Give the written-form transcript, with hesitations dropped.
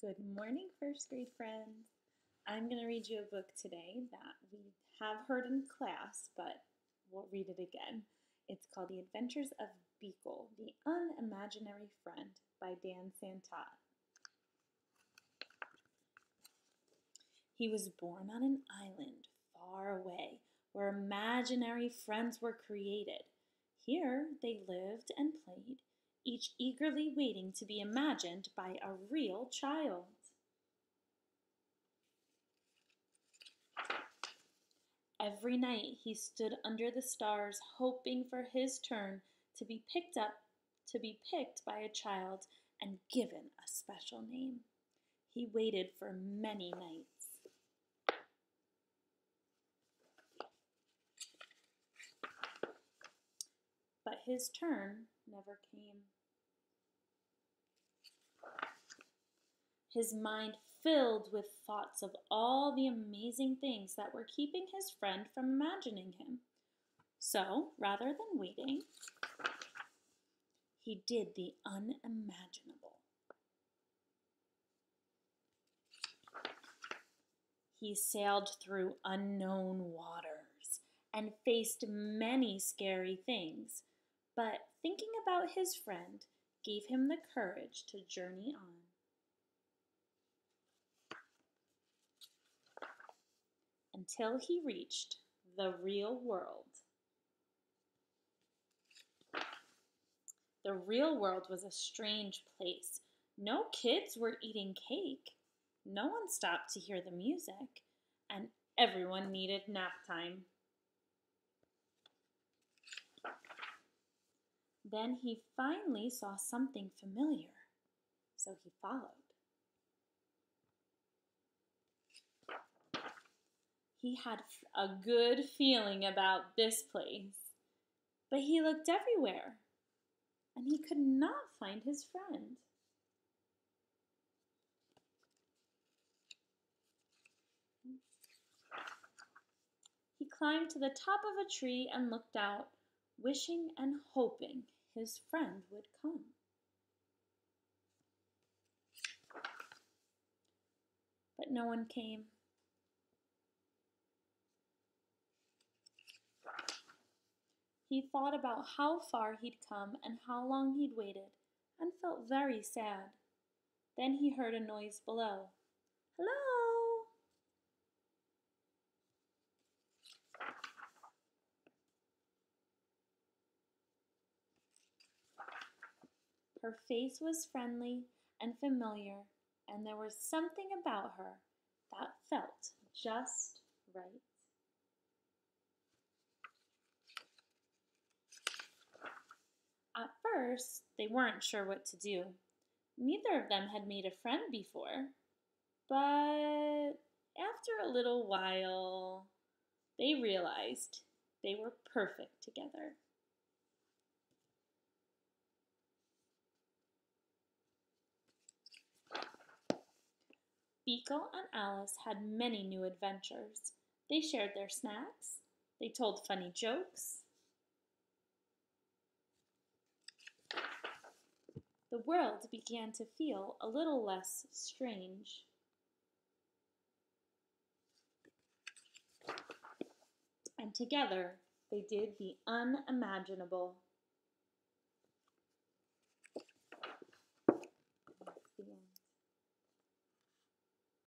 Good morning, first grade friends. I'm going to read you a book today that we have heard in class, but we'll read it again. It's called The Adventures of Beekle, the Unimaginary Friend by Santat. He was born on an island far away where imaginary friends were created. Here they lived and played, each eagerly waiting to be imagined by a real child. Every night he stood under the stars, hoping for his turn to be picked by a child and given a special name. He waited for many nights. But his turn never came. His mind filled with thoughts of all the amazing things that were keeping his friend from imagining him. So, rather than waiting, he did the unimaginable. He sailed through unknown waters and faced many scary things, but thinking about his friend gave him the courage to journey on. Until he reached the real world. The real world was a strange place. No kids were eating cake. No one stopped to hear the music, and everyone needed nap time. Then he finally saw something familiar, so he followed. He had a good feeling about this place, but he looked everywhere, and he could not find his friend. He climbed to the top of a tree and looked out, wishing and hoping his friend would come. But no one came. He thought about how far he'd come and how long he'd waited, and felt very sad. Then he heard a noise below. "Hello!" Her face was friendly and familiar, and there was something about her that felt just right. At first, they weren't sure what to do. Neither of them had made a friend before, but after a little while, they realized they were perfect together. Beekle and Alice had many new adventures. They shared their snacks. They told funny jokes. The world began to feel a little less strange. And together, they did the unimaginable.